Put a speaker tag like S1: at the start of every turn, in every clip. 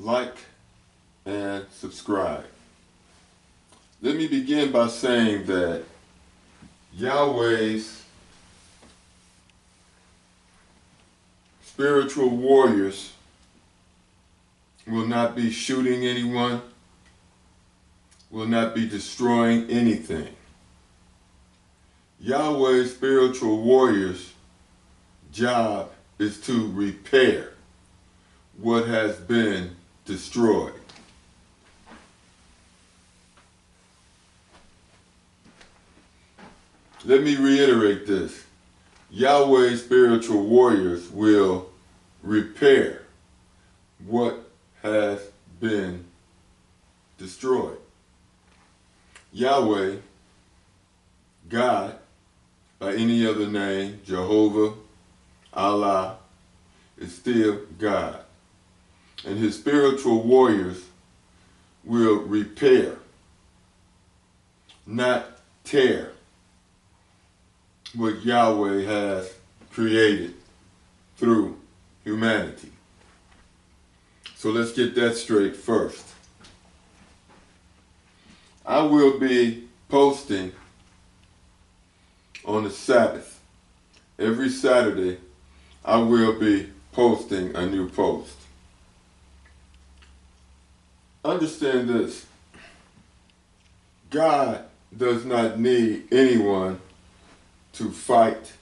S1: like, and subscribe. Let me begin by saying that Yahweh's spiritual warriors will not be shooting anyone, will not be destroying anything. Yahweh's spiritual warriors' job is to repair what has been destroyed. Let me reiterate this. Yahweh's spiritual warriors will repair what has been destroyed. Yahweh, God, by any other name, Jehovah, Allah, is still God. And his spiritual warriors will repair, not tear, what Yahweh has created through humanity. So let's get that straight first. I will be posting on the Sabbath. Every Saturday, I will be posting a new post. Understand this. God does not need anyone to fight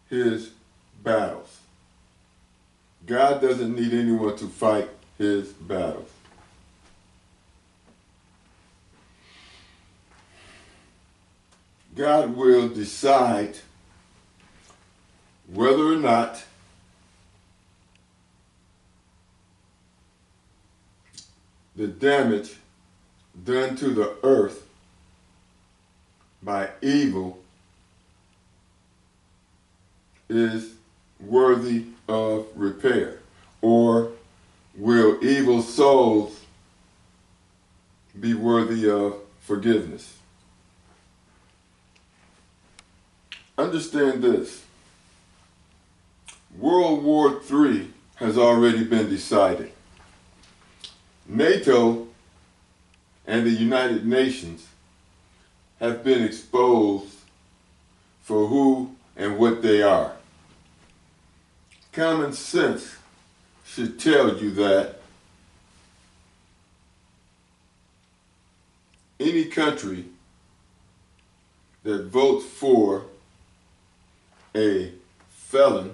S1: his battles. God doesn't need anyone to fight his battles. God will decide whether or not the damage done to the earth by evil is worthy of repair, or will evil souls be worthy of forgiveness. Understand this. World War III has already been decided. NATO and the United Nations have been exposed for who and what they are. Common sense should tell you that any country that votes for a felon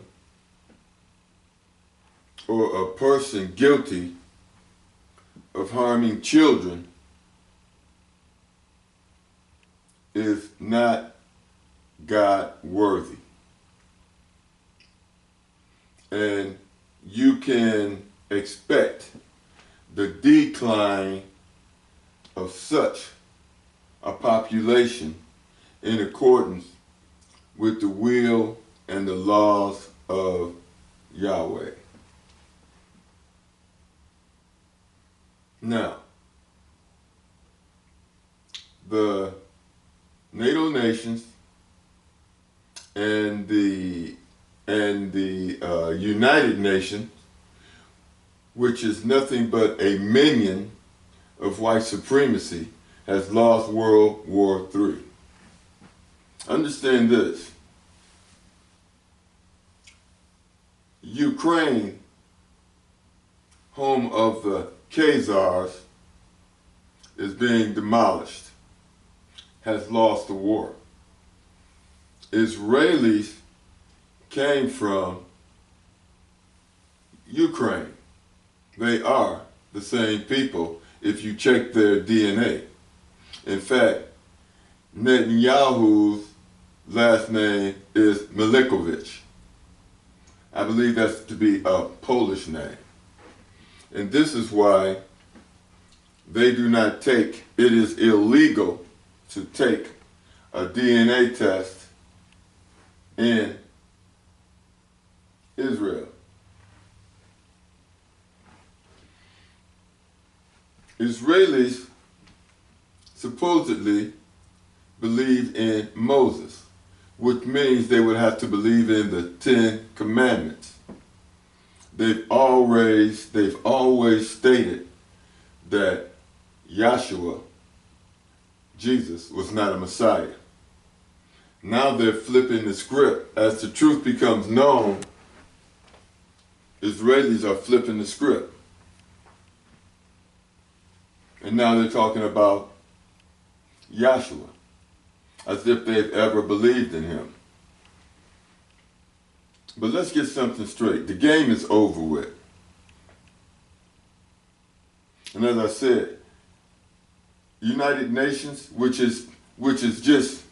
S1: or a person guilty of harming children is not God worthy. And you can expect the decline of such a population in accordance with the will and the laws of Yahweh. Now, the NATO nations and the United Nations, which is nothing but a minion of white supremacy, has lost World War III. Understand this. Ukraine, home of the Khazars, is being demolished, has lost the war. Israelis came from Ukraine. They are the same people if you check their DNA. In fact, Netanyahu's last name is Milikovich. I believe that's to be a Polish name. And this is why they do not take, it is illegal to take a DNA test in Israel. Israelis supposedly believe in Moses, which means they would have to believe in the 10 Commandments. they've always stated that Yashua, Jesus, was not a Messiah. Now they're flipping the script. As the truth becomes known, Israelis are flipping the script. And now they're talking about Yashua, as if they've ever believed in him. But let's get something straight. The game is over with. And as I said, United Nations, which is just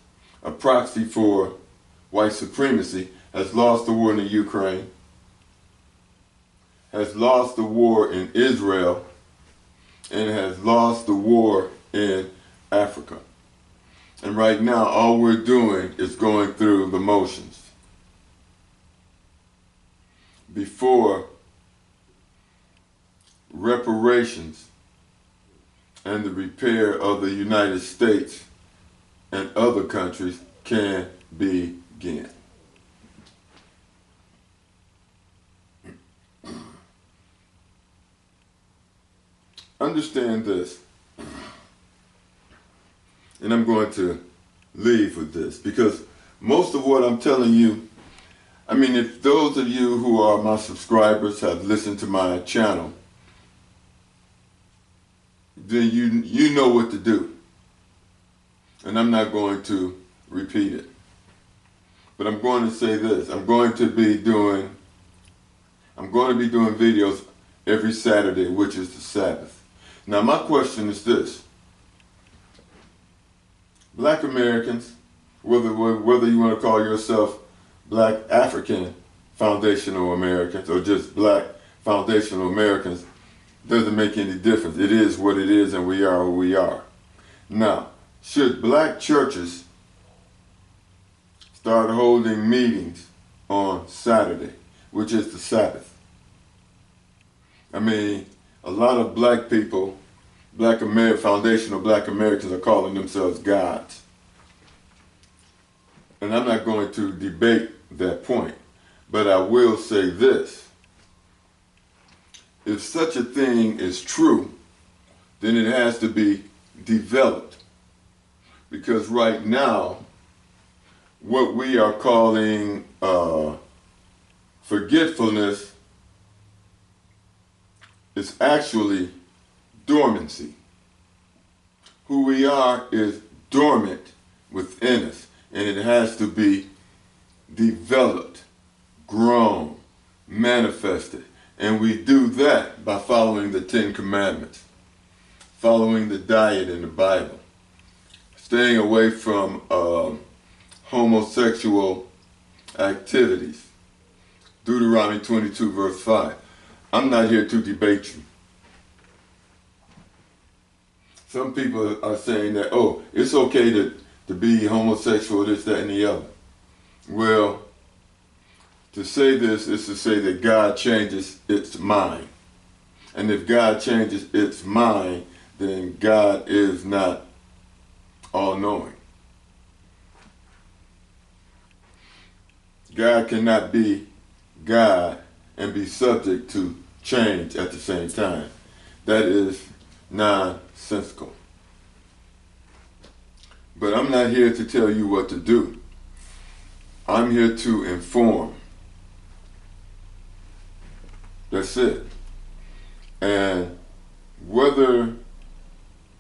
S1: a proxy for white supremacy, has lost the war in the Ukraine, has lost the war in Israel, and has lost the war in Africa. And right now, all we're doing is going through the motions. Before reparations and the repair of the United States and other countries can begin. Understand this, and I'm going to leave with this, because most of what I'm telling you, I mean, if those of you who are my subscribers have listened to my channel, then you know what to do. And I'm not going to repeat it. But I'm going to say this. I'm going to be doing videos every Saturday, which is the Sabbath. Now my question is this. Black Americans, whether you want to call yourself Black African Foundational Americans or just Black Foundational Americans, doesn't make any difference. It is what it is, and we are who we are. Now, should black churches start holding meetings on Saturday, which is the Sabbath? I mean, a lot of black people, foundational black Americans, are calling themselves gods. And I'm not going to debate that point, but I will say this. If such a thing is true, then it has to be developed. Because right now, what we are calling forgetfulness is actually dormancy. Who we are is dormant within us, and it has to be developed, grown, manifested. And we do that by following the 10 Commandments, following the diet in the Bible, staying away from homosexual activities. Deuteronomy 22 verse 5. I'm not here to debate you. Some people are saying that, oh, it's okay to be homosexual, this, that, and the other. Well, to say this is to say that God changes its mind. And if God changes its mind, then God is not all-knowing. God cannot be God and be subject to change at the same time. That is nonsensical. But I'm not here to tell you what to do. I'm here to inform. That's it. And whether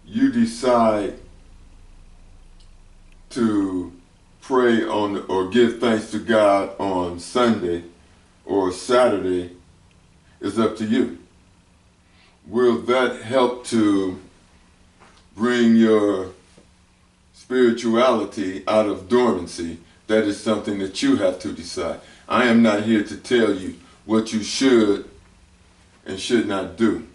S1: you decide to pray on or give thanks to God on Sunday or Saturday is up to you. Will that help to bring your spirituality out of dormancy? That is something that you have to decide. I am not here to tell you what you should and should not do.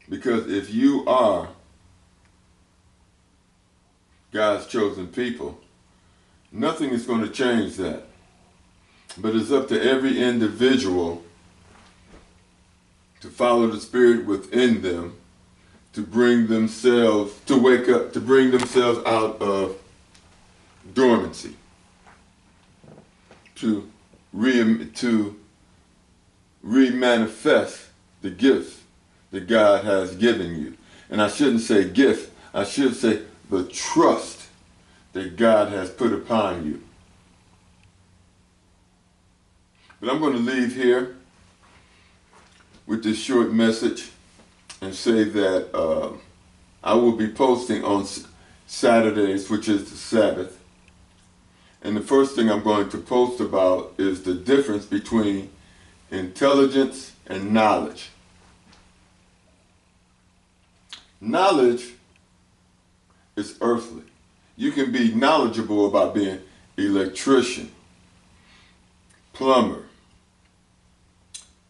S1: Because if you are God's chosen people, nothing is going to change that. But it's up to every individual to follow the Spirit within them, to bring themselves, to wake up, to bring themselves out of dormancy, to re-manifest the gifts that God has given you. And I shouldn't say gift, I should say the trust that God has put upon you. But I'm going to leave here with this short message and say that I will be posting on Saturdays, which is the Sabbath. And the first thing I'm going to post about is the difference between intelligence and knowledge. Knowledge is earthly. You can be knowledgeable about being electrician, plumber,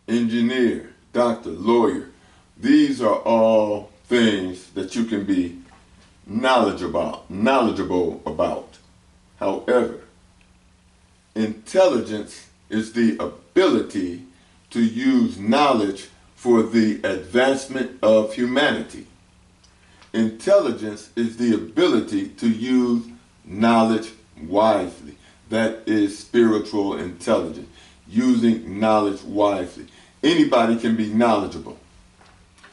S1: engineer, doctor, lawyer. These are all things that you can be knowledgeable about. However, intelligence is the ability to use knowledge for the advancement of humanity. Intelligence is the ability to use knowledge wisely. That is spiritual intelligence, using knowledge wisely. Anybody can be knowledgeable,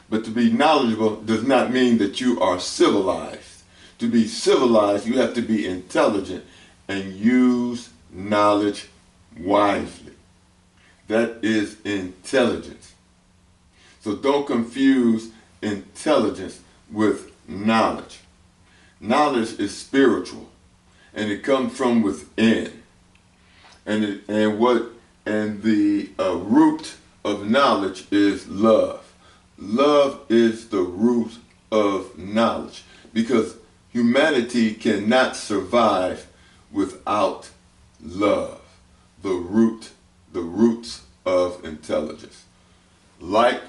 S1: but to be knowledgeable does not mean that you are civilized. To be civilized, you have to be intelligent and use knowledge wisely. That is intelligence. So don't confuse intelligence with knowledge. Knowledge is spiritual, and it comes from within. And the root of knowledge is love. Love is the root of knowledge, because humanity cannot survive without love, the roots of intelligence. Like,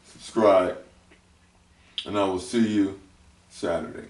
S1: subscribe, and I will see you Saturday.